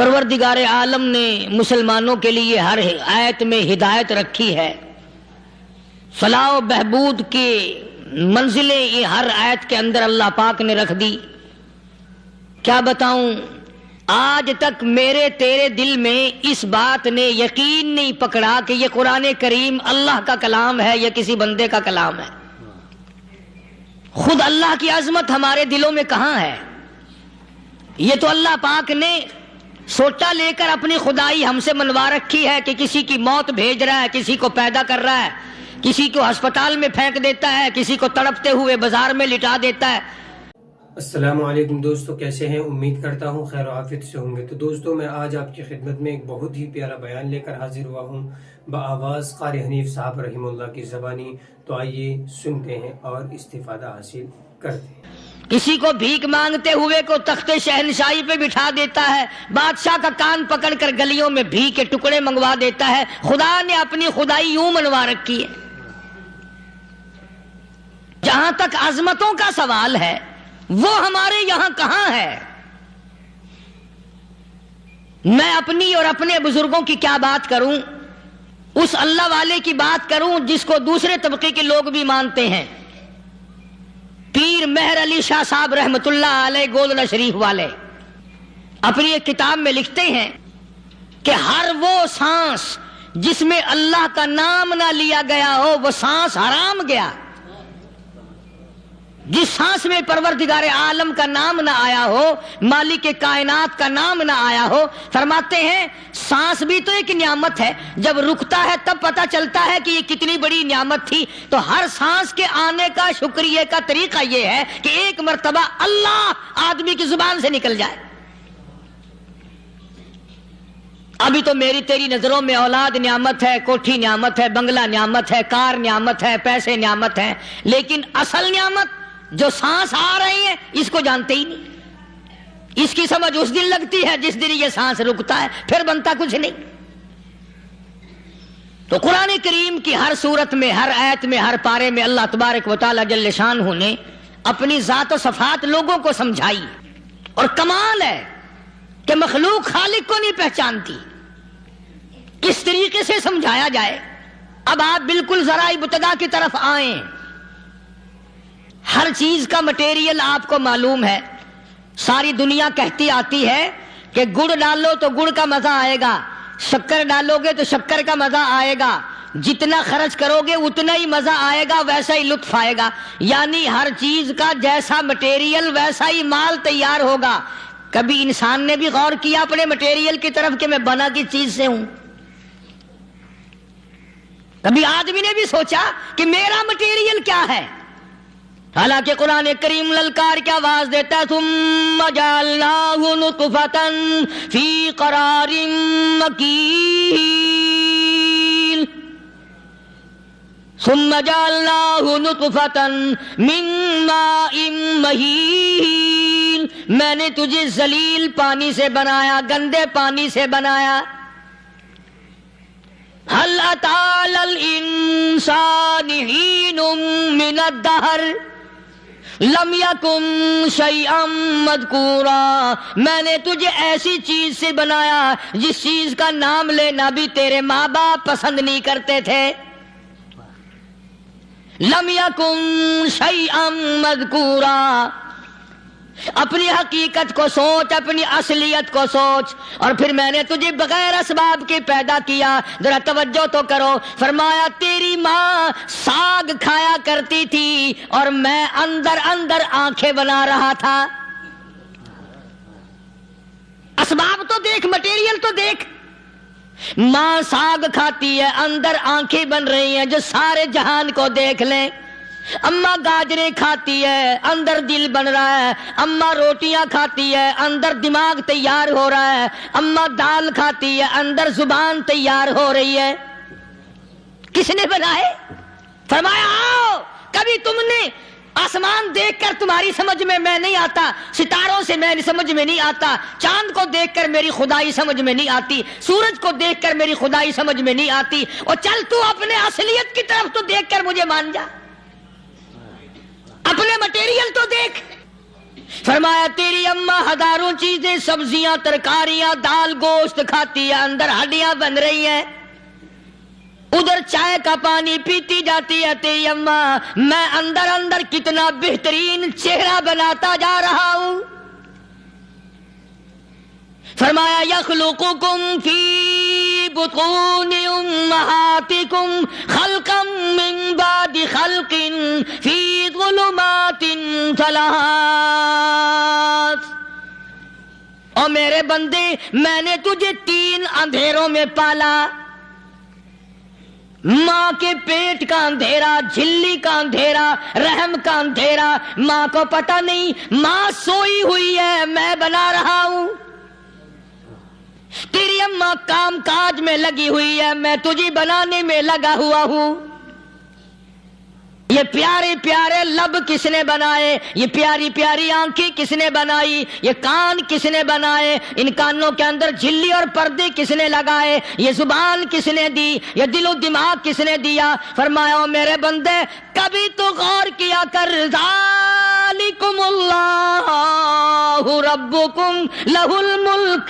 پروردگار عالم نے مسلمانوں کے لیے ہر آیت میں ہدایت رکھی ہے، فلاح و بہبود کی منزلیں یہ ہر آیت کے اندر اللہ پاک نے رکھ دی۔ کیا بتاؤں، آج تک میرے تیرے دل میں اس بات نے یقین نہیں پکڑا کہ یہ قرآن کریم اللہ کا کلام ہے یا کسی بندے کا کلام ہے۔ خود اللہ کی عظمت ہمارے دلوں میں کہاں ہے؟ یہ تو اللہ پاک نے سوٹا لے کر اپنی خدائی ہم سے منوا رکھی ہے کہ کسی کی موت بھیج رہا ہے، کسی کو پیدا کر رہا ہے، کسی کو ہسپتال میں پھینک دیتا ہے، کسی کو تڑپتے ہوئے بازار میں لٹا دیتا ہے۔ السلام علیکم دوستو، کیسے ہیں؟ امید کرتا ہوں خیر و عافیت سے ہوں گے۔ تو دوستو، میں آج آپ کی خدمت میں ایک بہت ہی پیارا بیان لے کر حاضر ہوا ہوں بآواز قاری حنیف صاحب رحمہ اللہ کی زبانی۔ تو آئیے سنتے ہیں اور استفادہ حاصل کرتے ہیں۔ کسی کو بھیک مانگتے ہوئے کو تخت شہنشاہی پہ بٹھا دیتا ہے، بادشاہ کا کان پکڑ کر گلیوں میں بھیک کے ٹکڑے منگوا دیتا ہے۔ خدا نے اپنی خدائی یوں منوا رکھی ہے۔ جہاں تک عظمتوں کا سوال ہے وہ ہمارے یہاں کہاں ہے؟ میں اپنی اور اپنے بزرگوں کی کیا بات کروں، اس اللہ والے کی بات کروں جس کو دوسرے طبقے کے لوگ بھی مانتے ہیں، پیر مہر علی شاہ صاحب رحمت اللہ علیہ گودڑا شریف والے۔ اپنی ایک کتاب میں لکھتے ہیں کہ ہر وہ سانس جس میں اللہ کا نام نہ لیا گیا ہو وہ سانس حرام گیا۔ جس سانس میں پروردگار عالم کا نام نہ آیا ہو، مالک کائنات کا نام نہ آیا ہو، فرماتے ہیں سانس بھی تو ایک نعمت ہے، جب رکتا ہے تب پتہ چلتا ہے کہ یہ کتنی بڑی نعمت تھی۔ تو ہر سانس کے آنے کا شکریہ کا طریقہ یہ ہے کہ ایک مرتبہ اللہ آدمی کی زبان سے نکل جائے۔ ابھی تو میری تیری نظروں میں اولاد نعمت ہے، کوٹھی نعمت ہے، بنگلہ نعمت ہے، کار نعمت ہے، پیسے نعمت ہے، لیکن اصل نعمت جو سانس آ رہی ہے اس کو جانتے ہی نہیں۔ اس کی سمجھ اس دن لگتی ہے جس دن یہ سانس رکتا ہے، پھر بنتا کچھ نہیں۔ تو قرآن کریم کی ہر صورت میں، ہر آیت میں، ہر پارے میں اللہ تبارک و تعالی جل شانہ نے اپنی ذات و صفات لوگوں کو سمجھائی۔ اور کمال ہے کہ مخلوق خالق کو نہیں پہچانتی، کس طریقے سے سمجھایا جائے۔ اب آپ بالکل ذرا ابتدا کی طرف آئیں۔ ہر چیز کا مٹیریل آپ کو معلوم ہے۔ ساری دنیا کہتی آتی ہے کہ گڑ ڈالو تو گڑ کا مزہ آئے گا، شکر ڈالو گے تو شکر کا مزہ آئے گا، جتنا خرچ کرو گے اتنا ہی مزہ آئے گا، ویسا ہی لطف آئے گا۔ یعنی ہر چیز کا جیسا مٹیریل ویسا ہی مال تیار ہوگا۔ کبھی انسان نے بھی غور کیا اپنے مٹیریل کی طرف کہ میں بنا کس چیز سے ہوں؟ کبھی آدمی نے بھی سوچا کہ میرا مٹیریل کیا ہے؟ حالانکہ قرآن کریم للکار کی آواز دیتا ہے ثم جعلناہ نطفۃ فی قرار مکین، ثم جعلناہ نطفۃ من ماء مہین، میں نے تجھے ذلیل پانی سے بنایا، گندے پانی سے بنایا۔ هل أتى على الإنسان حين من الدهر لم يكن شيئا مذكورا، میں نے تجھے ایسی چیز سے بنایا جس چیز کا نام لینا بھی تیرے ماں باپ پسند نہیں کرتے تھے۔ لم يكن شيئا مذكورا، اپنی حقیقت کو سوچ، اپنی اصلیت کو سوچ۔ اور پھر میں نے تجھے بغیر اسباب کے پیدا کیا۔ ذرا توجہ تو کرو، فرمایا تیری ماں ساگ کھایا کرتی تھی اور میں اندر اندر آنکھیں بنا رہا تھا۔ اسباب تو دیکھ، مٹیریل تو دیکھ۔ ماں ساگ کھاتی ہے، اندر آنکھیں بن رہی ہیں جو سارے جہان کو دیکھ لیں۔ اماں گاجریں کھاتی ہے، اندر دل بن رہا ہے۔ اماں روٹیاں کھاتی ہے، اندر دماغ تیار ہو رہا ہے۔ اماں دال کھاتی ہے، اندر زبان تیار ہو رہی ہے۔ کس نے بنائے؟ فرمایا آؤ، کبھی تم نے آسمان دیکھ کر تمہاری سمجھ میں نہیں آتا، ستاروں سے میں سمجھ میں نہیں آتا، چاند کو دیکھ کر میری خدائی سمجھ میں نہیں آتی، سورج کو دیکھ کر میری خدائی سمجھ میں نہیں آتی۔ اور چل تو اپنے اصلیت کی طرف تو دیکھ کر مجھے مان جا، اپنے مٹیریل تو دیکھ۔ فرمایا تیری اماں ہزاروں چیزیں، سبزیاں، ترکاریاں، دال، گوشت کھاتی ہے، اندر ہڈیاں بن رہی ہیں، ادھر چائے کا پانی پیتی جاتی ہے تیری اماں، میں اندر اندر کتنا بہترین چہرہ بناتا جا رہا ہوں۔ فرمایا یخلقکم فی بطون امہاتکم خلقا من بعد خلق فی ظلمات ثلاث۔ اور میرے بندے، میں نے تجھے 3 اندھیروں میں پالا، ماں کے پیٹ کا اندھیرا، جھلی کا اندھیرا، رحم کا اندھیرا، ماں کو پتہ نہیں، ماں سوئی ہوئی ہے، میں بنا رہا ہوں۔ تیری اماں کام کاج میں لگی ہوئی ہے، میں تجھے بنانے میں لگا ہوا ہوں۔ یہ پیارے پیارے لب کس نے بنائے، یہ پیاری پیاری آنکھیں کس نے بنائی، یہ کان کس نے بنائے، ان کانوں کے اندر جھلی اور پردے کس نے لگائے، یہ زبان کس نے دی، یہ دل و دماغ کس نے دیا۔ فرمایا او میرے بندے، کبھی تو غور کیا کر، ذالکم اللہ ربکم لہ الملک،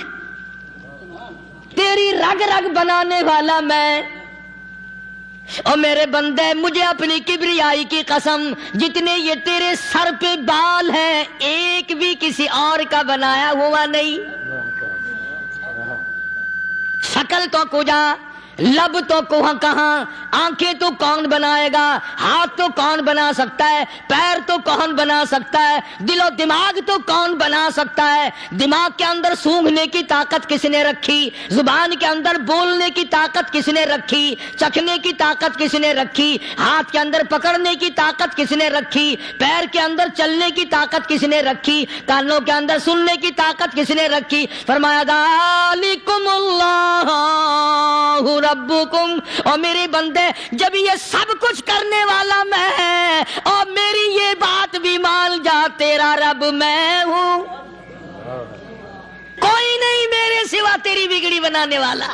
تیری رگ رگ بنانے والا میں۔ اور میرے بندے، مجھے اپنی کبریائی کی قسم، جتنے یہ تیرے سر پہ بال ہیں، ایک بھی کسی اور کا بنایا ہوا نہیں۔ شکل تو کجا، لب تو کہاں، آنکھیں تو کون بنائے گا، ہاتھ تو کون بنا سکتا ہے، پیر تو کون بنا سکتا ہے، دل و دماغ تو کون بنا سکتا ہے۔ دماغ کے اندر سونگھنے کی طاقت کس نے رکھی، زبان کے اندر بولنے کی طاقت کس نے رکھی، چکھنے کی طاقت کس نے رکھی، ہاتھ کے اندر پکڑنے کی طاقت کس نے رکھی، پیر کے اندر چلنے کی طاقت کس نے رکھی، کانوں کے اندر سننے کی طاقت کس نے رکھی۔ فرمایا ذالکم اللہ ربکم، اور میرے بندے، جب یہ سب کچھ کرنے والا میں، اور میری یہ بات بھی مان جا، تیرا رب میں ہوں، کوئی نہیں میرے سوا تیری بگڑی بنانے والا،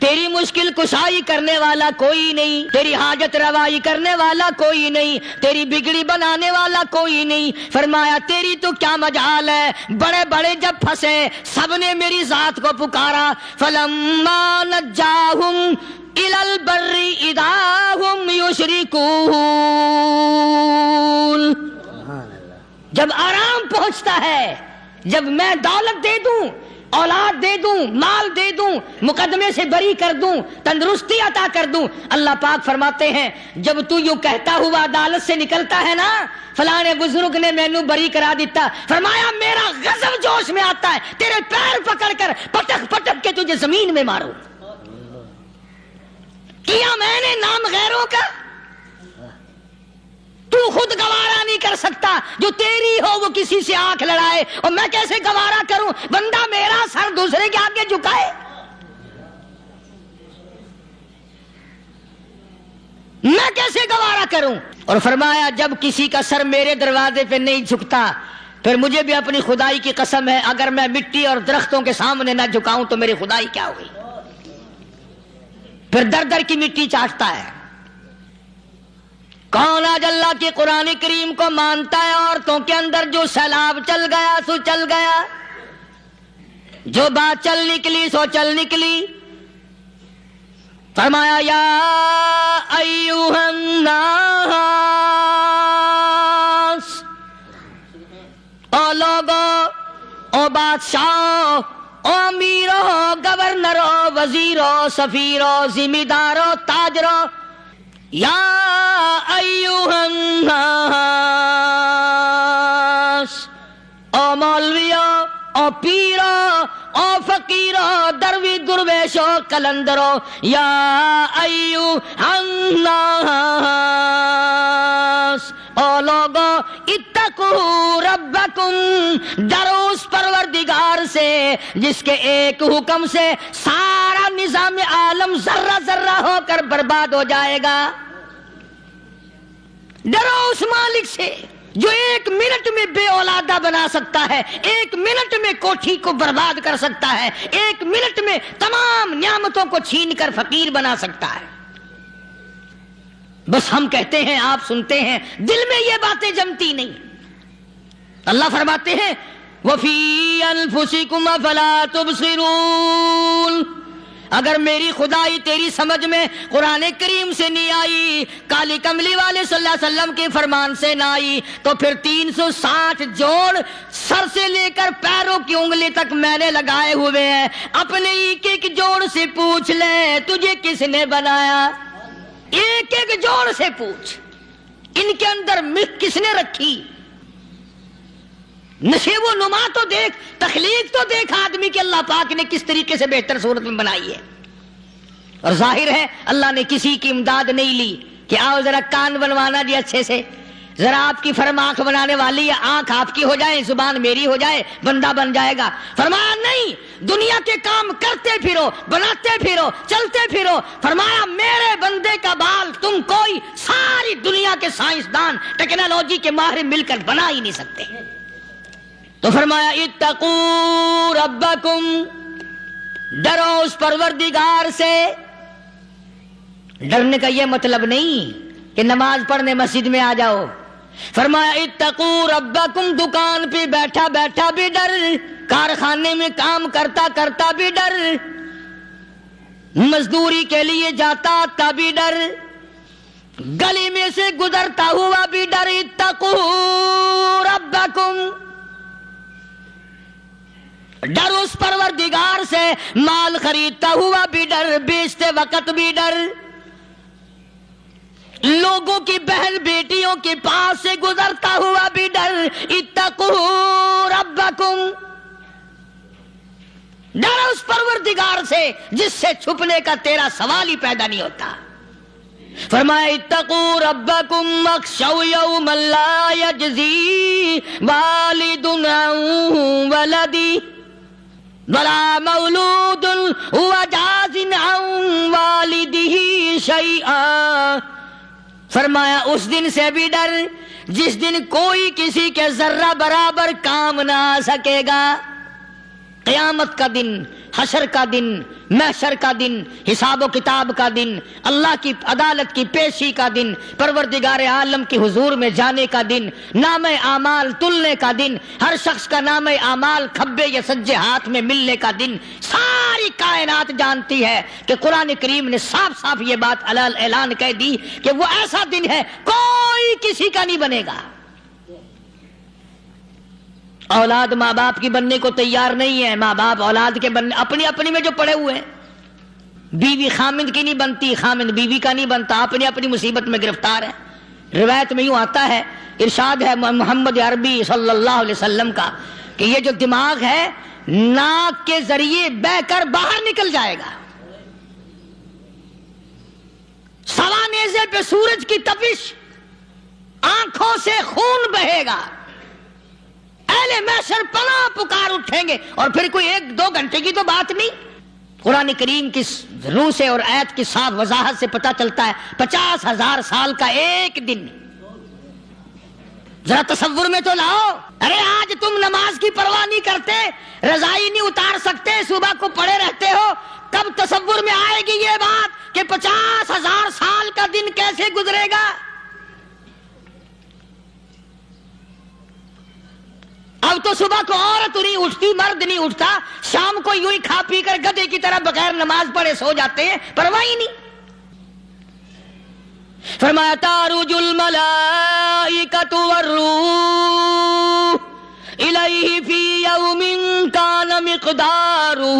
تیری مشکل کشائی کرنے والا کوئی نہیں، تیری حاجت روائی کرنے والا کوئی نہیں، تیری بگڑی بنانے والا کوئی نہیں۔ فرمایا تیری تو کیا مجال ہے، بڑے بڑے جب پھنسے، سب نے میری ذات کو پکارا، فلما نجاہم الی البر اذا ہم یشرکون، جب آرام پہنچتا ہے، جب میں دولت دے دوں، اولاد دے دوں، مال دے دوں، مقدمے سے بری کر دوں، تندرستی عطا کر دوں، اللہ پاک فرماتے ہیں جب تو یوں کہتا ہوا عدالت سے نکلتا ہے نا، فلانے بزرگ نے مینوں بری کرا دیتا، فرمایا میرا غضب جوش میں آتا ہے، تیرے پیر پکڑ کر پٹک پٹک کے تجھے زمین میں ماروں۔ کیا میں نے نام غیروں کا، تو خود گوارا نہیں کر سکتا، جو تیری ہو وہ کسی سے آنکھ لڑائے، اور میں کیسے گوارا کروں بندہ میرا سر دوسرے کے آگے جھکائے؟ میں کیسے گوارا کروں؟ اور فرمایا جب کسی کا سر میرے دروازے پہ نہیں جھکتا، پھر مجھے بھی اپنی خدائی کی قسم ہے، اگر میں مٹی اور درختوں کے سامنے نہ جھکاؤں تو میری خدائی کیا ہوئی؟ پھر در در کی مٹی چاٹتا ہے۔ کون آج اللہ کے قرآن کریم کو مانتا ہے؟ عورتوں کے اندر جو سیلاب چل گیا سو چل گیا، جو بات چل نکلی سو چل نکلی۔ فرمایا یا ایھا الناس، او لوگو، او بادشاہو، او امیرو، گورنرو، وزیرو، سفیرو، ذمہ دارو، تاجرو، یا ایھا الناس، او مولویو، او پیرو، او فقیرو، دروی درویشو، کلندرو، یا ایھا الناس، او لوگو، اتقوا ربکم، ڈرو اس پروردگار سے جس کے ایک حکم سے سارا نظام عالم ذرہ ذرہ ہو کر برباد ہو جائے گا۔ ڈرو اس مالک سے جو 1 منٹ میں بے اولادہ بنا سکتا ہے، 1 منٹ میں کوٹھی کو برباد کر سکتا ہے، 1 منٹ میں تمام نعمتوں کو چھین کر فقیر بنا سکتا ہے۔ بس ہم کہتے ہیں، آپ سنتے ہیں، دل میں یہ باتیں جمتی نہیں۔ اللہ فرماتے ہیں وَفِي أَنفُسِكُمْ أَفَلَا تُبْصِرُونَ، اگر میری خدائی تیری سمجھ میں قرآن کریم سے نہیں آئی، کالی کملی والے صلی اللہ علیہ وسلم کے فرمان سے نہ آئی، تو پھر 360 جوڑ سر سے لے کر پیروں کی انگلی تک میں نے لگائے ہوئے ہیں، اپنے ایک ایک جوڑ سے پوچھ لے تجھے کس نے بنایا، ایک ایک جوڑ سے پوچھ، ان کے اندر مکھ کس نے رکھی، نشیب و نما تو دیکھ، تخلیق تو دیکھ آدمی کی اللہ پاک نے کس طریقے سے بہتر صورت میں بنائی ہے۔ اور ظاہر ہے اللہ نے کسی کی امداد نہیں لی کہ آؤ ذرا کان بنوانا جی اچھے سے، ذرا آپ کی فرم آنکھ بنانے والی ہے، آنکھ آپ کی ہو جائے، زبان میری ہو جائے، بندہ بن جائے گا۔ فرمایا نہیں، دنیا کے کام کرتے پھرو، بناتے پھرو، چلتے پھرو۔ فرمایا میرے بندے کا بال تم کوئی ساری دنیا کے سائنسدان ٹیکنالوجی کے ماہر مل کر بنا ہی نہیں سکتے۔ تو فرمایا اتقوا ربکم، ڈرو اس پروردگار سے۔ ڈرنے کا یہ مطلب نہیں کہ نماز پڑھنے مسجد میں آ جاؤ، فرمایا اتقوا ربکم، دکان پہ بیٹھا بیٹھا بھی ڈر، کارخانے میں کام کرتا کرتا بھی ڈر، مزدوری کے لیے جاتا آتا بھی ڈر، گلی میں سے گزرتا ہوا بھی ڈر۔ اتقوا ربکم، ڈر اس پروردگار سے، مال خریدتا ہوا بھی ڈر، بیچتے وقت بھی ڈر، لوگوں کی بہن بیٹیوں کے پاس سے گزرتا ہوا بھی ڈر۔ اتقوا ربکم، ڈر اس پروردگار سے جس سے چھپنے کا تیرا سوال ہی پیدا نہیں ہوتا۔ فرمایا اتقوا ربکم واخشوا یوما لا یجزی والد عن ولدہ ولا مولود هو جاز عن والدہ شیئا، فرمایا اس دن سے بھی ڈر جس دن کوئی کسی کے ذرہ برابر کام نہ آ سکے گا۔ قیامت کا دن، حشر کا دن، محشر کا دن، حساب و کتاب کا دن، اللہ کی عدالت کی پیشی کا دن، پروردگار عالم کے حضور میں جانے کا دن، نام اعمال تلنے کا دن، ہر شخص کا نام اعمال کھبے یا سجے ہاتھ میں ملنے کا دن۔ ساری کائنات جانتی ہے کہ قرآن کریم نے صاف صاف یہ بات اعلان کہہ دی کہ وہ ایسا دن ہے کوئی کسی کا نہیں بنے گا۔ اولاد ماں باپ کی بننے کو تیار نہیں ہے، ماں باپ اولاد کے بننے اپنی اپنی میں جو پڑے ہوئے ہیں، بیوی خامند کی نہیں بنتی، خامند بیوی کا نہیں بنتا، اپنی اپنی مصیبت میں گرفتار ہے۔ روایت میں یوں آتا ہے، ارشاد ہے محمد عربی صلی اللہ علیہ وسلم کا کہ یہ جو دماغ ہے ناک کے ذریعے بہ کر باہر نکل جائے گا، سوا نیزے پہ سورج کی تپش، آنکھوں سے خون بہے گا، اہل محشر پناہ پکار اٹھیں گے، اور پھر کوئی 1-2 گھنٹے کی تو بات نہیں۔ قرآن کریم کی روح سے اور آیت کی صاف وضاحت سے پتہ چلتا ہے 50,000 سال کا ایک دن۔ ذرا تصور میں تو لاؤ، ارے آج تم نماز کی پرواہ نہیں کرتے، رضائی نہیں اتار سکتے، صبح کو پڑے رہتے ہو، کب تصور میں آئے گی یہ بات کہ 50,000 سال کا دن کیسے گزرے گا؟ اب تو صبح کو عورت نہیں اٹھتی، مرد نہیں اٹھتا، شام کو یوں ہی کھا پی کر گدھے کی طرح بغیر نماز پڑھے سو جاتے ہیں، پرواہ ہی نہیں۔ فرمایا تعرج الملائکۃ والروح الیہ فی یوم کان مقدارہ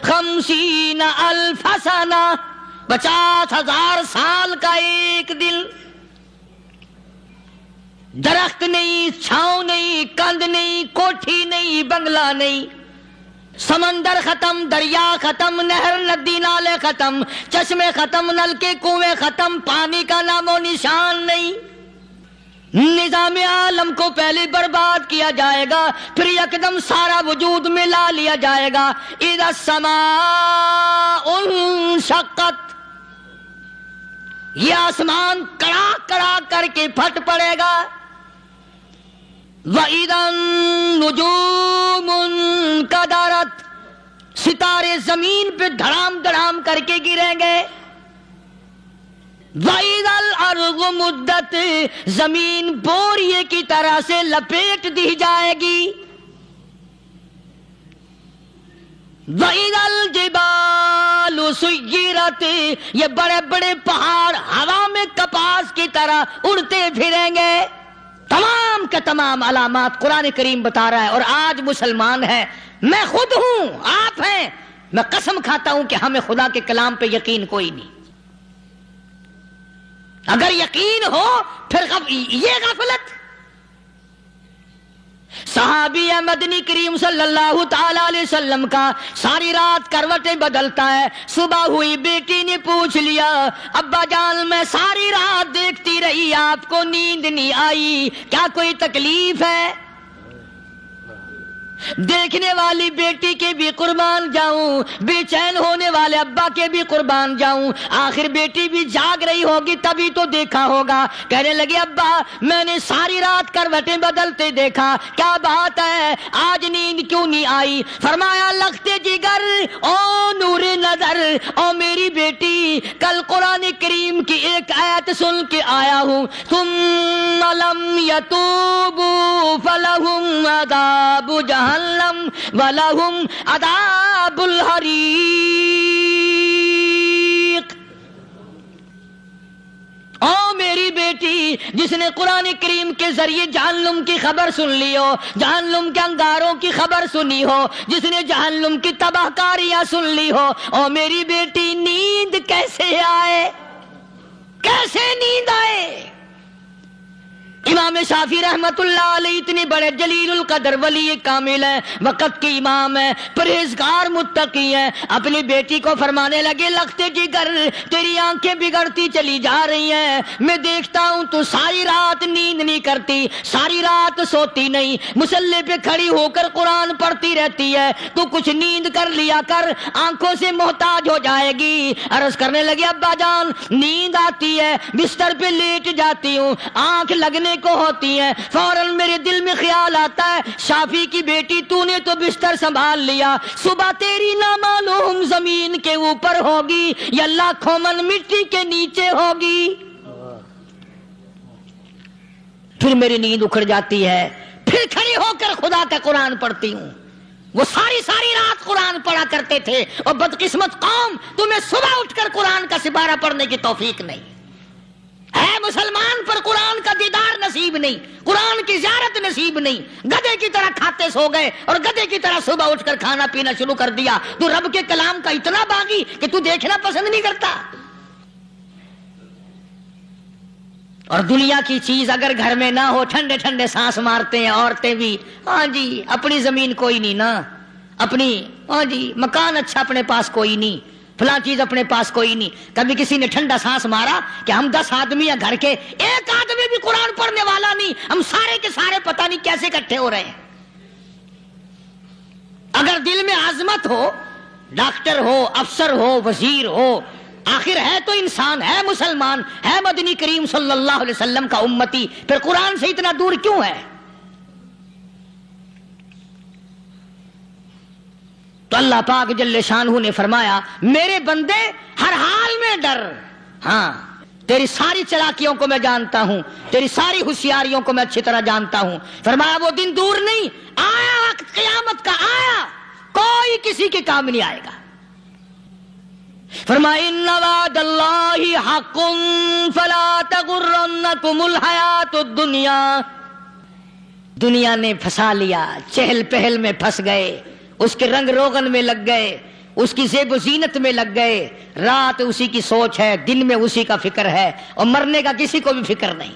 50,000 سنہ، 50,000 سال کا ایک دن۔ درخت نہیں، چھاؤں نہیں، کند نہیں، کوٹھی نہیں، بنگلہ نہیں، سمندر ختم، دریا ختم، نہر ندی نالے ختم، چشمے ختم، نلکے کنویں ختم، پانی کا نام و نشان نہیں۔ نظام عالم کو پہلے برباد کیا جائے گا، پھر یکدم سارا وجود میں لا لیا جائے گا۔ اذا السماء انشقت، یہ آسمان کڑا کڑا کر کے پھٹ پڑے گا۔ وَإِذَا النُّجُومُ انْكَدَرَتْ، ستارے زمین پہ دھڑام دھڑام کر کے گریں گے۔ وَإِذَا الارض مدت، زمین بوریے کی طرح سے لپیٹ دی جائے گی. وَإِذَا الْجِبَالُ سُيِّرَتْ، یہ بڑے بڑے پہاڑ ہوا میں کپاس کی طرح اڑتے پھریں گے. تمام کے تمام علامات قرآن کریم بتا رہا ہے. اور آج مسلمان ہے، میں خود ہوں، آپ ہیں، میں قسم کھاتا ہوں کہ ہمیں خدا کے کلام پہ یقین کوئی نہیں. اگر یقین ہو پھر یہ غفلت. صحابی مدنی کریم صلی اللہ تعالی علیہ وسلم کا ساری رات کروٹیں بدلتا ہے. صبح ہوئی بیٹی نے پوچھ لیا، ابا جان میں ساری رات دیکھتی رہی، آپ کو نیند نہیں آئی، کیا کوئی تکلیف ہے؟ دیکھنے والی بیٹی کے بھی قربان جاؤں، بے چین ہونے والے ابا کے بھی قربان جاؤں. آخر بیٹی بھی جاگ رہی ہوگی تبھی تو دیکھا ہوگا. کہنے لگے ابا میں نے ساری رات کروٹیں بدلتے دیکھا، کیا بات ہے، آج نیند کیوں نہیں آئی؟ فرمایا لختے جگر او نور نظر، او میری بیٹی کل قرآن کریم کی ایک آیت سن کے آیا ہوں، ثم لم یتوبوا فلہم عذاب جہنم وَلَهُمْ عَذَابُ الْحَرِيقِ. او میری بیٹی جس نے قرآن کریم کے ذریعے جہنم کی خبر سن لی ہو، جہنم کے انگاروں کی خبر سنی ہو، جس نے جہنم کی تباہ کاریاں سن لی ہو، او میری بیٹی نیند کیسے آئے، کیسے نیند آئے؟ امام شافعی رحمت اللہ علیہ اتنے بڑے جلیل القدر ولی کامل ہیں، وقت کے امام ہیں، پرہیزگار متقی ہیں، اپنی بیٹی کو فرمانے لگے لختے جگر تیری آنکھیں بگڑتی چلی جا رہی ہیں، میں دیکھتا ہوں تو ساری رات نیند نہیں کرتی، ساری رات سوتی نہیں، مصلی پہ کھڑی ہو کر قرآن پڑھتی رہتی ہے، تو کچھ نیند کر لیا کر، آنکھوں سے محتاج ہو جائے گی. عرض کرنے لگے ابا جان نیند آتی ہے، بستر پہ لیٹ جاتی ہوں، آنکھ لگنے کو ہوتی ہے، فوراً میرے دل میں خیال آتا ہے شافی کی بیٹی تو نے تو بستر سنبھال لیا، صبح تیری نامعلوم زمین کے اوپر ہوگی یا لاکھوں من مٹی کے نیچے ہوگی. پھر میری نیند اکھڑ جاتی ہے، پھر کھڑی ہو کر خدا کا قرآن پڑھتی ہوں. وہ ساری رات قرآن پڑھا کرتے تھے، اور بدقسمت قوم تمہیں صبح اٹھ کر قرآن کا سپارہ پڑھنے کی توفیق نہیں ہے. مسلمان پر قرآن کا دیدار نصیب نہیں، قرآن کی زیارت نصیب نہیں، گدھے کی طرح کھاتے سو گئے اور گدھے کی طرح صبح اٹھ کر کھانا پینا شروع کر دیا. تو رب کے کلام کا اتنا باغی کہ تو دیکھنا پسند نہیں کرتا. اور دنیا کی چیز اگر گھر میں نہ ہو، ٹھنڈے ٹھنڈے سانس مارتے ہیں عورتیں بھی، ہاں جی اپنی زمین کوئی نہیں نا، اپنی ہاں جی مکان اچھا اپنے پاس کوئی نہیں، فلاں چیز اپنے پاس کوئی نہیں. کبھی کسی نے ٹھنڈا سانس مارا کہ ہم 10 آدمی ہیں گھر کے، ایک آدمی بھی قرآن پڑھنے والا نہیں، ہم سارے کے سارے پتہ نہیں کیسے اکٹھے ہو رہے ہیں. اگر دل میں عظمت ہو، ڈاکٹر ہو، افسر ہو، وزیر ہو، آخر ہے تو انسان، ہے مسلمان، ہے مدنی کریم صلی اللہ علیہ وسلم کا امتی، پھر قرآن سے اتنا دور کیوں ہے؟ تو اللہ پاک جل شانہ نے فرمایا میرے بندے ہر حال میں ڈر، ہاں تیری ساری چلاکیوں کو میں جانتا ہوں، تیری ساری ہوشیاریوں کو میں اچھی طرح جانتا ہوں. فرمایا وہ دن دور نہیں، آیا وقت قیامت کا، آیا، کوئی کسی کے کام نہیں آئے گا. فرمایا ان وعد اللہ حق فلا تغرنکم الحیات الدنیا. دنیا نے پھنسا لیا، چہل پہل میں پھنس گئے، اس کے رنگ روغن میں لگ گئے، اس کی زیب و زینت میں لگ گئے. رات اسی کی سوچ ہے، دن میں اسی کا فکر ہے، اور مرنے کا کسی کو بھی فکر نہیں.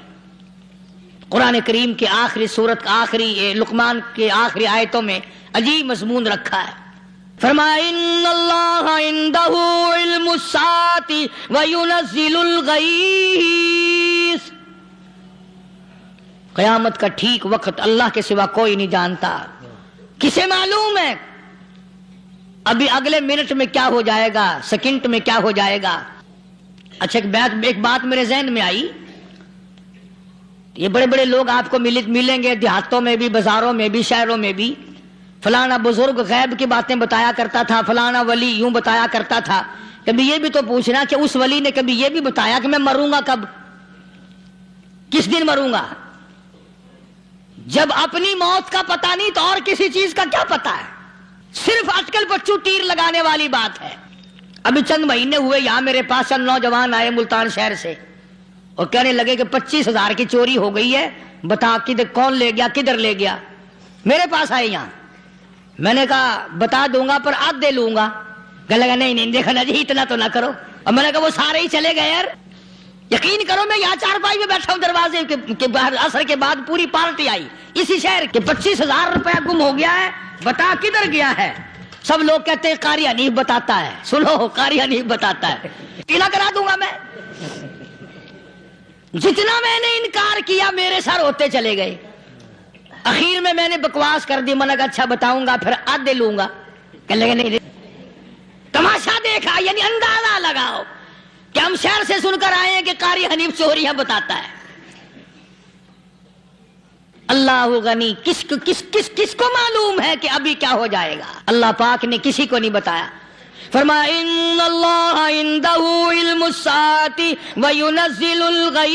قرآن کریم کے آخری سورت آخری لقمان کے آخری آیتوں میں عجیب مضمون رکھا ہے. فرمایا ان اللہ عندہ علم الساعۃ وینزل الغیث. قیامت کا ٹھیک وقت اللہ کے سوا کوئی نہیں جانتا. کسے معلوم ہے ابھی اگلے منٹ میں کیا ہو جائے گا، سیکنڈ میں کیا ہو جائے گا. اچھا ایک بات میرے ذہن میں آئی، یہ بڑے بڑے لوگ آپ کو ملیں گے دیہاتوں میں بھی، بازاروں میں بھی، شہروں میں بھی، فلانا بزرگ غیب کی باتیں بتایا کرتا تھا، فلانا ولی یوں بتایا کرتا تھا. کبھی یہ بھی تو پوچھنا کہ اس ولی نے کبھی یہ بھی بتایا کہ میں مروں گا کب؟ کس دن مروں گا؟ جب اپنی موت کا پتہ نہیں تو اور کسی چیز کا کیا پتہ ہے؟ صرف اٹکل پچو تیر لگانے والی بات ہے۔ ابھی چند مہینے ہوئے یہاں میرے پاس چند نوجوان آئے ملتان شہر سے اور کہنے لگے کہ 25,000 کی چوری ہو گئی ہے، بتا کدھر کون لے گیا، کدھر لے گیا۔ میرے پاس آئے یہاں، میں نے کہا بتا دوں گا پر آدھے لوں گا۔ کہنے لگا نہیں دیکھا نا جی اتنا تو نہ کرو۔ اور میں نے کہا وہ سارے ہی چلے گئے یار، یقین کرو میں یہاں چارپائی میں بیٹھا ہوں دروازے کے باہر، عصر کے بعد پوری پارٹی آئی اسی شہر کے، 25,000 روپیہ گم ہو گیا ہے، بتا کدھر گیا ہے۔ سب لوگ کہتے ہیں قاری حنیف بتاتا ہے، سنو قاری حنیف بتاتا ہے، ٹیلا کرا دوں گا میں۔ جتنا میں نے انکار کیا میرے سر ہوتے چلے گئے، اخیر میں نے بکواس کر دی، میں نے کہا اچھا بتاؤں گا پھر آدھے لوں گا۔ کہنے لگے نہیں، تماشا دیکھا یعنی اندازہ لگاؤ کہ ہم شہر سے سن کر آئے ہیں کہ قاری حنیف چوریاں بتاتا ہے۔ اللہ غنی، کس کو معلوم ہے کہ ابھی کیا ہو جائے گا؟ اللہ پاک نے کسی کو نہیں بتایا۔ فرمایا ان اللہ عندہ علم الساعۃ وینزل الغیث،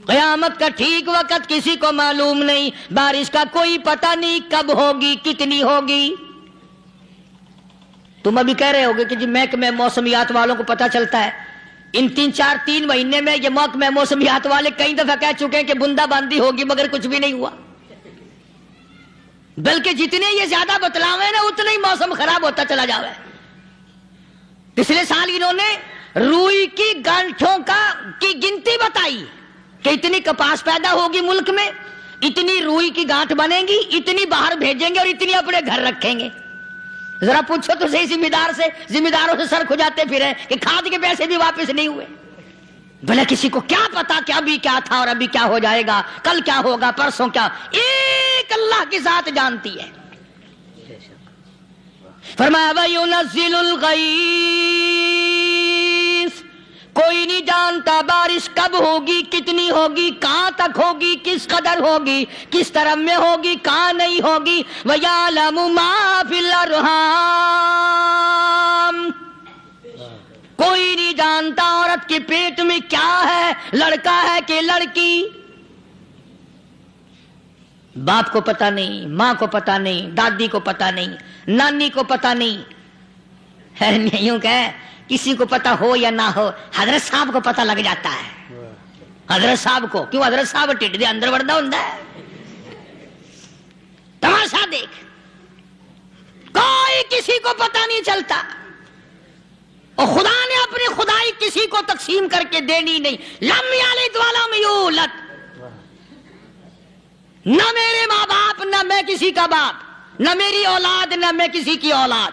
قیامت کا ٹھیک وقت کسی کو معلوم نہیں، بارش کا کوئی پتہ نہیں کب ہوگی، کتنی ہوگی۔ تم ابھی کہہ رہے ہوگے کہ جی محکمہ موسمیات والوں کو پتہ چلتا ہے، ان 3 مہینے میں یہ محکمہ موسمیات والے کئی دفعہ کہہ چکے ہیں کہ بندہ باندی ہوگی مگر کچھ بھی نہیں ہوا، بلکہ جتنے یہ زیادہ بتلاوے نا اتنا ہی موسم خراب ہوتا چلا جاوے۔ پچھلے سال انہوں نے روئی کی گانٹھوں کی گنتی بتائی کہ اتنی کپاس پیدا ہوگی ملک میں، اتنی روئی کی گانٹھ بنے گی، اتنی باہر بھیجیں گے اور اتنی اپنے گھر رکھیں گے۔ ذرا پوچھو تو صحیح ذمہ داروں سے سر کھجاتے پھرے کہ کھاد کے پیسے بھی واپس نہیں ہوئے۔ بھلے کسی کو کیا پتا کہ ابھی کیا تھا اور ابھی کیا ہو جائے گا، کل کیا ہوگا، پرسوں کیا، ایک اللہ کی ذات جانتی ہے۔ فرمایا وَيُنَزِّلُ الْغَيْثَ، کوئی نہیں جانتا بارش کب ہوگی، کتنی ہوگی، کہاں تک ہوگی، کس قدر ہوگی، کس طرح میں ہوگی، کہاں نہیں ہوگی۔ وَيَعْلَمُ مَا فِي الْأَرْحَامِ، کوئی نہیں جانتا عورت کے پیٹ میں کیا ہے، لڑکا ہے کہ لڑکی۔ باپ کو پتہ نہیں، ماں کو پتہ نہیں، دادی کو پتہ نہیں، نانی کو پتہ نہیں، یوں کہ کسی کو پتہ ہو یا نہ ہو حضرت صاحب کو پتہ لگ جاتا ہے۔ حضرت صاحب کو کیوں؟ حضرت صاحب ٹھڈ دے اندر وڑدا ہوندا ہے۔ تماشا دیکھ، کوئی کسی کو پتہ نہیں چلتا، اور خدا نے اپنی خدائی کسی کو تقسیم کر کے دینی نہیں۔ لم یلد ولم یولد، نہ میرے ماں باپ، نہ میں کسی کا باپ، نہ میری اولاد، نہ میں کسی کی اولاد۔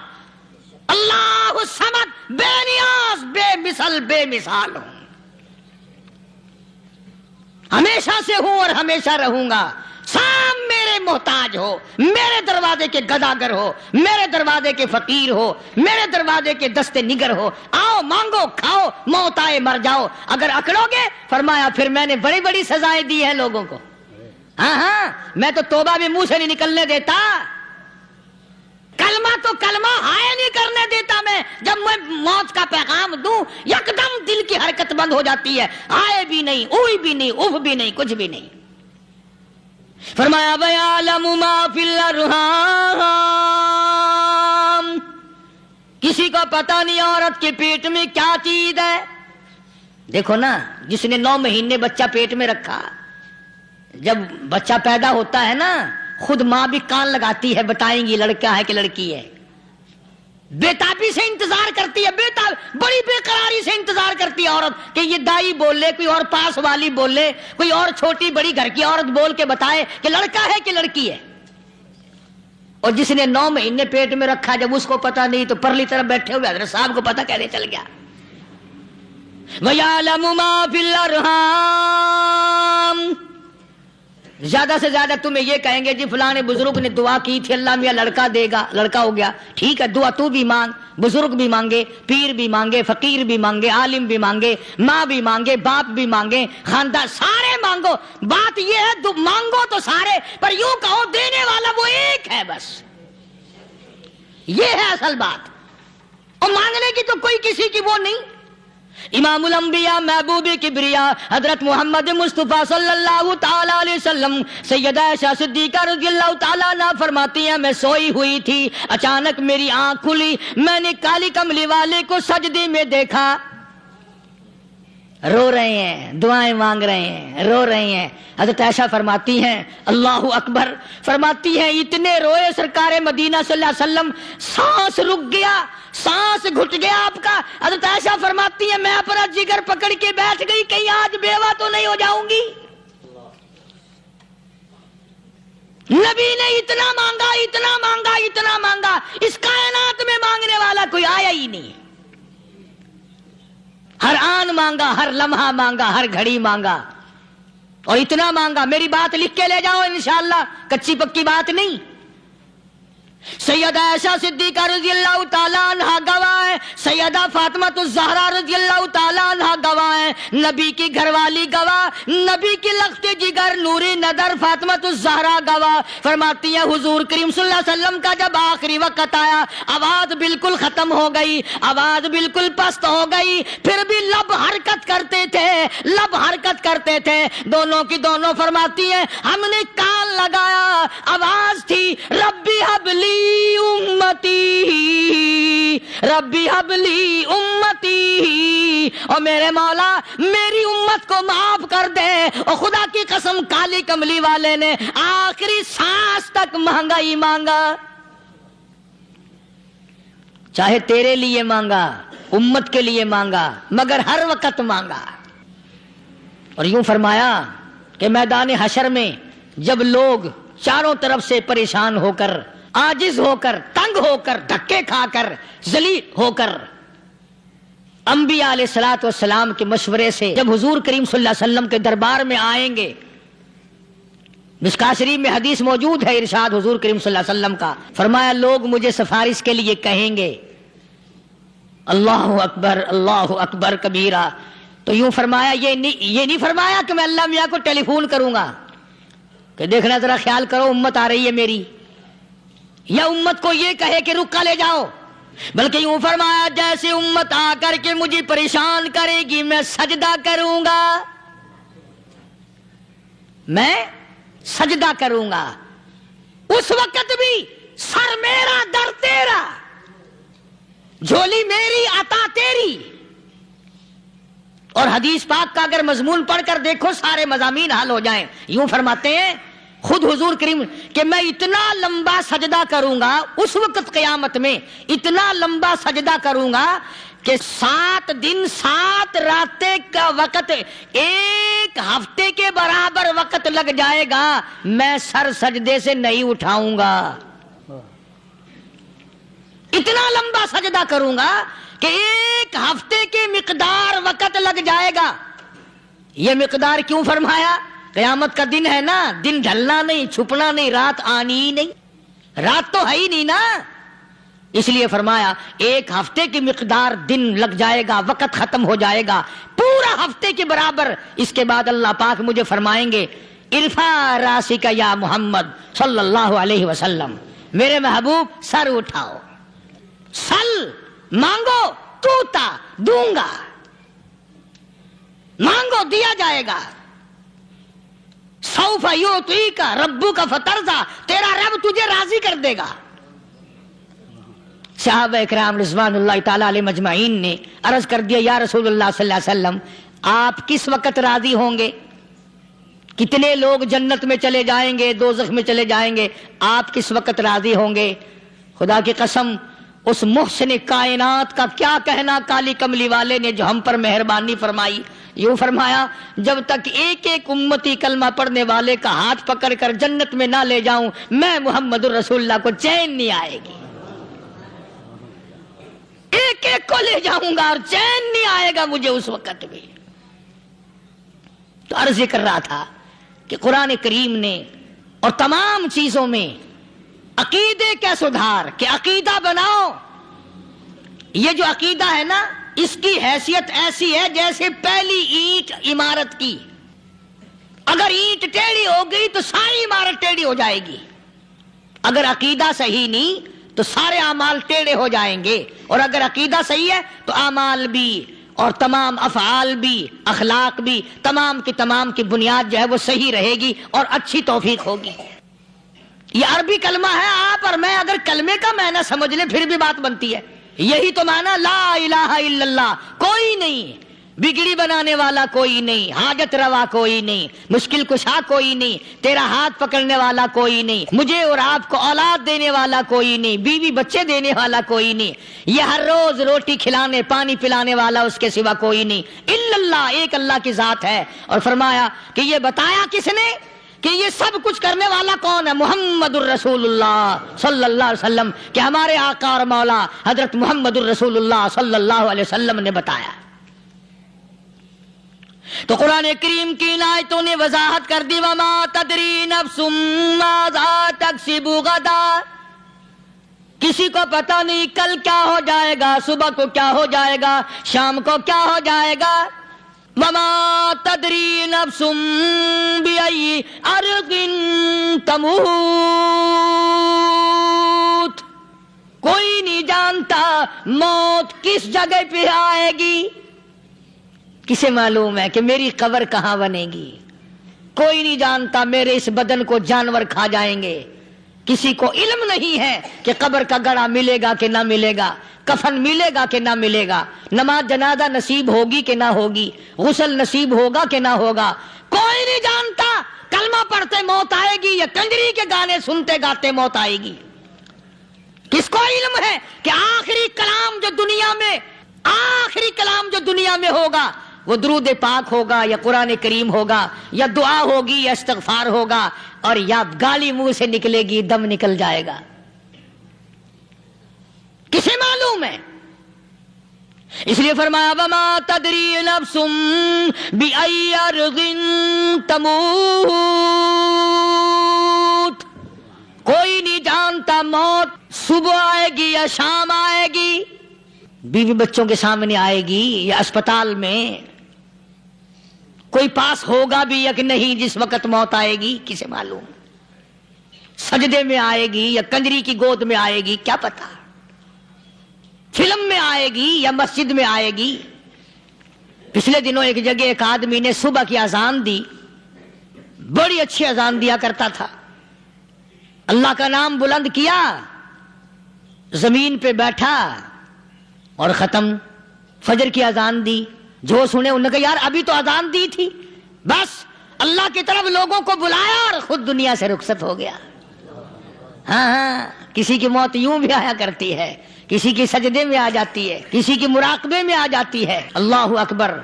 اللہ الصمد، بے نیاز، بے مثال ہوں، ہمیشہ سے ہوں اور ہمیشہ رہوں گا۔ سام میرے محتاج ہو، میرے دروازے کے گداگر ہو، میرے دروازے کے فقیر ہو، میرے دروازے کے دستے نگر ہو، آؤ مانگو کھاؤ، موت آئے مر جاؤ۔ اگر اکڑو گے، فرمایا پھر میں نے بڑی بڑی سزائیں دی ہیں لوگوں کو۔ ہاں میں تو توبہ بھی منہ سے نہیں نکلنے دیتا، کلمہ تو کلمہ ہائے نہیں کرنے دیتا میں۔ جب میں موت کا پیغام دوں یکدم دل کی حرکت بند ہو جاتی ہے، ہائے بھی نہیں، اوئی بھی نہیں، اف بھی نہیں، کچھ بھی نہیں۔ فرمایا وَيَعْلَمُ مَا فِي الْأَرْحَامِ، کسی کو پتہ نہیں عورت کے پیٹ میں کیا چیز ہے۔ دیکھو نا، جس نے 9 مہینے بچہ پیٹ میں رکھا، جب بچہ پیدا ہوتا ہے نا خود ماں بھی کان لگاتی ہے، بتائیں گی لڑکا ہے کہ لڑکی ہے، بےتابی سے انتظار کرتی ہے، بڑی بے قراری سے انتظار کرتی ہے عورت کہ یہ دائی بول لے، کوئی اور پاس والی بول لے، کوئی اور چھوٹی بڑی گھر کی عورت بول کے بتائے کہ لڑکا ہے کہ لڑکی ہے۔ اور جس نے 9 مہینے پیٹ میں رکھا، جب اس کو پتہ نہیں تو پرلی طرف بیٹھے ہوئے حضرت صاحب کو پتہ کیسے چل گیا۔ وَيَعْلَمُ مَا فِي الْأَرْحَامِ، زیادہ سے زیادہ تمہیں یہ کہیں گے جی فلاں بزرگ نے دعا کی تھی اللہ میاں لڑکا دے گا، لڑکا ہو گیا، ٹھیک ہے دعا تو بھی مانگ، بزرگ بھی مانگے، پیر بھی مانگے، فقیر بھی مانگے، عالم بھی مانگے، ماں بھی مانگے، باپ بھی مانگے، خاندان سارے مانگو۔ بات یہ ہے مانگو تو سارے، پر یوں کہو دینے والا وہ ایک ہے بس، یہ ہے اصل بات۔ اور مانگنے کی تو کوئی کسی کی وہ نہیں۔ امام الانبیاء محبوب کبریا حضرت محمد مصطفیٰ صلی اللہ تعالی علیہ وسلم سیدہ عائشہ صدیقہ رضی اللہ تعالیٰ عنہا فرماتی ہیں میں سوئی ہوئی تھی، اچانک میری آنکھ کھلی، میں نے کالی کملی والے کو سجدے میں دیکھا، رو رہے ہیں، دعائیں مانگ رہے ہیں، رو رہے ہیں۔ حضرت عائشہ فرماتی ہیں اللہ اکبر، فرماتی ہیں اتنے روئے سرکار مدینہ صلی اللہ علیہ وسلم، سانس رک گیا، سانس گھٹ گیا آپ کا۔ حضرت عائشہ فرماتی ہیں میں اپنا جگر پکڑ کے بیٹھ گئی، کہیں آج بیوہ تو نہیں ہو جاؤں گی۔ نبی نے اتنا مانگا، اتنا مانگا، اتنا مانگا، اس کائنات میں مانگنے والا کوئی آیا ہی نہیں۔ ہر آن مانگا، ہر لمحہ مانگا، ہر گھڑی مانگا، اور اتنا مانگا۔ میری بات لکھ کے لے جاؤ انشاءاللہ، کچی پکی بات نہیں۔ سیدہ عائشہ صدیقہ رضی اللہ تعالیٰ عنہ گواہ ہے، سیدہ فاطمہ الزہرا رضی اللہ تعالیٰ عنہ گواہ ہے، نبی کی گھر والی گواہ، نبی کی لخت جگر نوری نظر فاطمہ الزہرا گواہ، فرماتی ہیں حضور کریم صلی اللہ علیہ وسلم کا جب آخری وقت آیا، آواز بالکل ختم ہو گئی، آواز بالکل پست ہو گئی، پھر بھی لب حرکت کرتے تھے، لب حرکت کرتے تھے، دونوں کی دونوں فرماتی ہیں ہم نے کان لگایا، آواز تھی ربی حبلی امتی، ربی حبلی امتی، اور میرے مولا میری امت کو معاف کر دے۔ اور خدا کی قسم کالی کملی والے نے آخری سانس تک مانگا ہی مانگا، چاہے تیرے لیے مانگا، امت کے لیے مانگا، مگر ہر وقت مانگا۔ اور یوں فرمایا کہ میدان حشر میں جب لوگ چاروں طرف سے پریشان ہو کر، عاجز ہو کر، تنگ ہو کر، دھکے کھا کر، ذلیل ہو کر، انبیاء علیہ الصلوۃ والسلام کے مشورے سے جب حضور کریم صلی اللہ علیہ وسلم کے دربار میں آئیں گے، مشکاہ شریف میں حدیث موجود ہے، ارشاد حضور کریم صلی اللہ علیہ وسلم کا، فرمایا لوگ مجھے سفارش کے لیے کہیں گے اللہ اکبر، اللہ اکبر کبیرہ، تو یوں فرمایا یہ نہیں فرمایا کہ میں اللہ میاں کو ٹیلی فون کروں گا کہ دیکھنا ذرا خیال کرو امت آ رہی ہے میری، یا امت کو یہ کہے کہ رکا لے جاؤ، بلکہ یوں فرمایا جیسے امت آ کر کے مجھے پریشان کرے گی میں سجدہ کروں گا، میں سجدہ کروں گا، اس وقت بھی سر میرا در تیرا، جھولی میری عطا تیری۔ اور حدیث پاک کا اگر مضمون پڑھ کر دیکھو سارے مضامین حل ہو جائیں۔ یوں فرماتے ہیں خود حضور کریم کہ میں اتنا لمبا سجدہ کروں گا اس وقت قیامت میں، اتنا لمبا سجدہ کروں گا کہ 7 دن 7 راتیں کا وقت 1 ہفتے کے برابر وقت لگ جائے گا، میں سر سجدے سے نہیں اٹھاؤں گا، اتنا لمبا سجدہ کروں گا کہ 1 ہفتے کے مقدار وقت لگ جائے گا۔ یہ مقدار کیوں فرمایا؟ قیامت کا دن ہے نا، دن ڈھلنا نہیں، چھپنا نہیں، رات آنی ہی نہیں، رات تو ہے ہی نہیں نا، اس لیے فرمایا 1 ہفتے کی مقدار دن لگ جائے گا، وقت ختم ہو جائے گا پورا ہفتے کے برابر۔ اس کے بعد اللہ پاک مجھے فرمائیں گے ارفع راسک یا محمد صلی اللہ علیہ وسلم، میرے محبوب سر اٹھاؤ، سل مانگو توتا دوں گا، مانگو دیا جائے گا، سوف یعطیک ربک فترضی، تیرا رب تجھے راضی کر دے گا۔ صحابہ اکرام رضوان اللہ تعالی علیہ مجمعین نے عرض کر دیا یا رسول اللہ صلی اللہ علیہ وسلم آپ کس وقت راضی ہوں گے؟ کتنے لوگ جنت میں چلے جائیں گے، دوزخ میں چلے جائیں گے، آپ کس وقت راضی ہوں گے؟ خدا کی قسم اس محسن کائنات کا کیا کہنا کالی کملی والے نے جو ہم پر مہربانی فرمائی۔ یوں فرمایا جب تک ایک ایک امتی کلمہ پڑھنے والے کا ہاتھ پکڑ کر جنت میں نہ لے جاؤں میں محمد الرسول اللہ کو چین نہیں آئے گی، ایک ایک کو لے جاؤں گا اور چین نہیں آئے گا مجھے اس وقت بھی۔ تو عرض کر رہا تھا کہ قرآن کریم نے اور تمام چیزوں میں عقیدے کا سدھار کہ عقیدہ بناؤ، یہ جو عقیدہ ہے نا اس کی حیثیت ایسی ہے جیسے پہلی اینٹ عمارت کی، اگر اینٹ ٹیڑھی ہو گئی تو ساری عمارت ٹیڑھی ہو جائے گی، اگر عقیدہ صحیح نہیں تو سارے اعمال ٹیڑھے ہو جائیں گے، اور اگر عقیدہ صحیح ہے تو اعمال بھی اور تمام افعال بھی اخلاق بھی تمام کی بنیاد جو ہے وہ صحیح رہے گی اور اچھی توفیق ہوگی۔ یہ عربی کلمہ ہے، آپ اور میں اگر کلمے کا معنی سمجھ لیں پھر بھی بات بنتی ہے۔ یہی تو معنی لا الہ الا اللہ، کوئی نہیں، بگڑی بنانے والا کوئی نہیں، حاجت روا کوئی نہیں، مشکل کشا کوئی نہیں، تیرا ہاتھ پکڑنے والا کوئی نہیں، مجھے اور آپ کو اولاد دینے والا کوئی نہیں، بیوی بچے دینے والا کوئی نہیں، یہ ہر روز روٹی کھلانے پانی پلانے والا اس کے سوا کوئی نہیں، الا اللہ، ایک اللہ کی ذات ہے۔ اور فرمایا کہ یہ بتایا کس نے کہ یہ سب کچھ کرنے والا کون ہے؟ محمد الرسول اللہ صلی اللہ علیہ وسلم، کہ ہمارے آقا اور مولا حضرت محمد الرسول اللہ صلی اللہ علیہ وسلم نے بتایا۔ تو قرآن کریم کی ان آیتوں نے وضاحت کر دی، وما تدری نفس ماذا تکسب غدا، کسی کو پتہ نہیں کل کیا ہو جائے گا، صبح کو کیا ہو جائے گا، شام کو کیا ہو جائے گا۔ وما تدری نفس بأي أرض تموت، کوئی نہیں جانتا موت کس جگہ پہ آئے گی۔ کسے معلوم ہے کہ میری قبر کہاں بنے گی؟ کوئی نہیں جانتا میرے اس بدن کو جانور کھا جائیں گے۔ کسی کو علم نہیں ہے کہ قبر کا گڑھا ملے گا کہ نہ ملے گا، کفن ملے گا کہ نہ ملے گا، نماز جنازہ نصیب ہوگی کہ نہ ہوگی، غسل نصیب ہوگا کہ نہ ہوگا، کوئی نہیں جانتا۔ کلمہ پڑھتے موت آئے گی یا کنجری کے گانے سنتے گاتے موت آئے گی؟ کس کو علم ہے کہ آخری کلام جو دنیا میں ہوگا وہ درود پاک ہوگا یا قرآن کریم ہوگا یا دعا ہوگی یا استغفار ہوگا، اور یا گالی منہ سے نکلے گی، دم نکل جائے گا؟ کسے معلوم ہے؟ اس لیے فرمایا وما تدری نفس بأي أرض تموت، کوئی نہیں جانتا موت صبح آئے گی یا شام آئے گی، بیوی بچوں کے سامنے آئے گی یا اسپتال میں، کوئی پاس ہوگا بھی یا کہ نہیں جس وقت موت آئے گی؟ کسے معلوم؟ سجدے میں آئے گی یا کنجری کی گود میں آئے گی؟ کیا پتا، فلم میں آئے گی یا مسجد میں آئے گی؟ پچھلے دنوں ایک جگہ ایک آدمی نے صبح کی اذان دی، بڑی اچھی اذان دیا کرتا تھا، اللہ کا نام بلند کیا، زمین پہ بیٹھا اور ختم، فجر کی اذان دی۔ جو سنے انہوں نے کہا یار ابھی تو اذان دی تھی، بس اللہ کی طرف لوگوں کو بلایا اور خود دنیا سے رخصت ہو گیا۔ ہاں، کسی کی موت یوں بھی آیا کرتی ہے، کسی کی سجدے میں آ جاتی ہے، کسی کی مراقبے میں آ جاتی ہے، اللہ اکبر،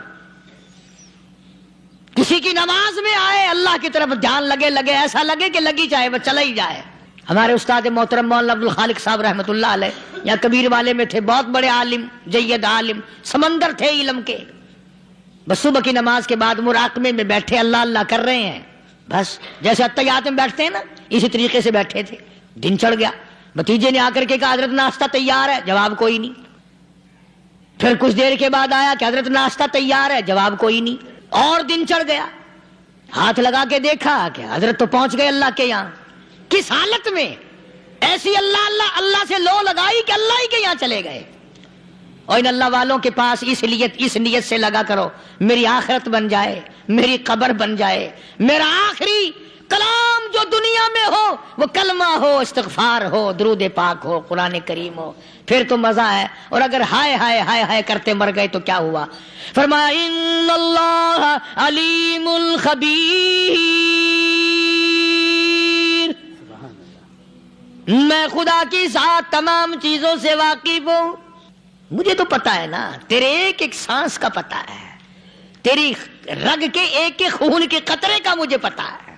کسی کی نماز میں آئے، اللہ کی طرف دھیان لگے ایسا لگے کہ لگی جائے وہ چلا ہی جائے۔ ہمارے استاد محترم مولانا عبد الخالق صاحب رحمۃ اللہ علیہ یا کبیر والے میں تھے، بہت بڑے عالم، جید عالم، سمندر تھے علم کے، بس صبح کی نماز کے بعد مراقبے میں بیٹھے اللہ اللہ کر رہے ہیں، بس جیسے اتحیات میں بیٹھتے ہیں نا اسی طریقے سے بیٹھے تھے۔ دن چڑھ گیا، بھتیجے نے آ کر کے کہا حضرت ناشتہ تیار ہے، جواب کوئی نہیں۔ پھر کچھ دیر کے بعد آیا کہ حضرت ناشتہ تیار ہے، جواب کوئی نہیں۔ اور دن چڑھ گیا، ہاتھ لگا کے دیکھا کہ حضرت تو پہنچ گئے اللہ کے یہاں۔ کس حالت میں؟ ایسی اللہ اللہ اللہ سے لو لگائی کہ اللہ ہی کے یہاں چلے گئے۔ اور ان اللہ والوں کے پاس اس نیت سے لگا کرو میری آخرت بن جائے، میری قبر بن جائے، میرا آخری کلام جو دنیا میں ہو وہ کلمہ ہو، استغفار ہو، درود پاک ہو، قرآن کریم ہو، پھر تو مزہ ہے۔ اور اگر ہائے ہائے ہائے ہائے کرتے مر گئے تو کیا ہوا؟ فرمایا ان اللہ علیم خبیر، میں خدا کی ذات تمام چیزوں سے واقف ہوں، مجھے تو پتا ہے نا، تیرے ایک ایک سانس کا پتا ہے، تیری رگ کے ایک ایک خون کے قطرے کا مجھے پتا ہے۔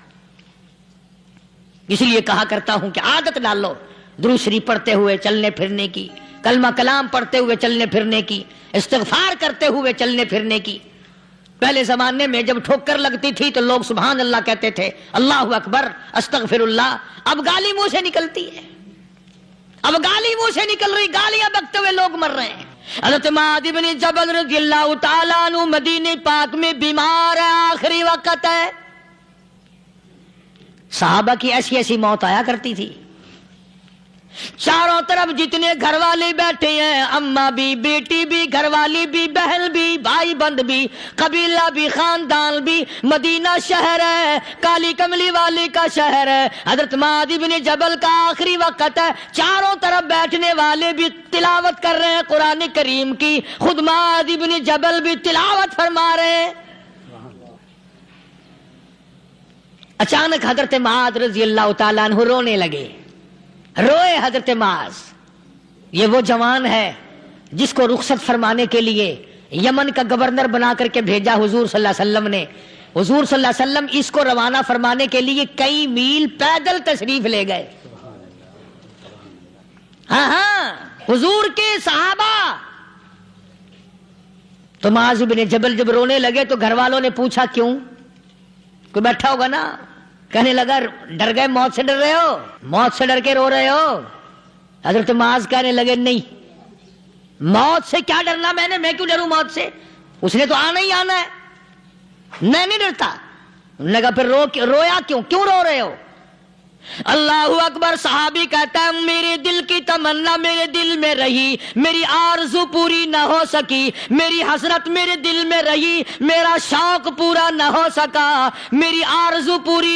اس لیے کہا کرتا ہوں کہ عادت ڈالو درود شریف پڑھتے ہوئے چلنے پھرنے کی، کلمہ کلام پڑھتے ہوئے چلنے پھرنے کی، استغفار کرتے ہوئے چلنے پھرنے کی۔ پہلے زمانے میں جب ٹھوکر لگتی تھی تو لوگ سبحان اللہ کہتے تھے، اللہ اکبر، استغفر اللہ۔ اب گالی منہ سے نکلتی ہے، اب گالی منہ سے نکل رہی، گالیاں بکتے ہوئے لوگ مر رہے ہیں۔ حضرت معاذ بن جبل رضی اللہ تعالیٰ عنہ مدینے پاک میں بیمار ہے، آخری وقت ہے۔ صحابہ کی ایسی ایسی موت آیا کرتی تھی، چاروں طرف جتنے گھر والے بیٹھے ہیں، اماں بھی، بیٹی بھی، گھر والی بھی، بہن بھی، بھائی بند بھی، قبیلہ بھی، خاندان بھی، مدینہ شہر ہے، کالی کملی والے کا شہر ہے، حضرت معاذ بن جبل کا آخری وقت ہے، چاروں طرف بیٹھنے والے بھی تلاوت کر رہے ہیں قرآن کریم کی، خود معاذ بن جبل بھی تلاوت فرما رہے ہیں۔ اچانک حضرت معاذ رضی اللہ تعالیٰ عنہ رونے لگے، روئے حضرت معاذ۔ یہ وہ جوان ہے جس کو رخصت فرمانے کے لیے یمن کا گورنر بنا کر کے بھیجا حضور صلی اللہ علیہ وسلم نے۔ حضور صلی اللہ علیہ وسلم اس کو روانہ فرمانے کے لیے کئی میل پیدل تشریف لے گئے۔ ہاں حضور کے صحابہ۔ تو معاذ بن جبل جب رونے لگے تو گھر والوں نے پوچھا کیوں؟ کوئی بیٹھا ہوگا نا، کہنے لگا ڈر گئے، موت سے ڈر رہے ہو، موت سے ڈر کے رو رہے ہو؟ حضرت معاذ کہنے لگے نہیں، موت سے کیا ڈرنا، میں کیوں ڈروں موت سے، اس نے تو آنا ہی آنا ہے، میں نہیں ڈرتا۔ انہوں نے کہا پھر رویا کیوں رو رہے ہو؟ اللہ اکبر۔ صحابی کہتا ہے میرے دل کی تمنا میرے دل میں رہی، میری آرزو پوری نہ ہو سکی، میری حسرت میرے دل میں رہی، میرا شوق پورا نہ ہو سکا، میری آرزو پوری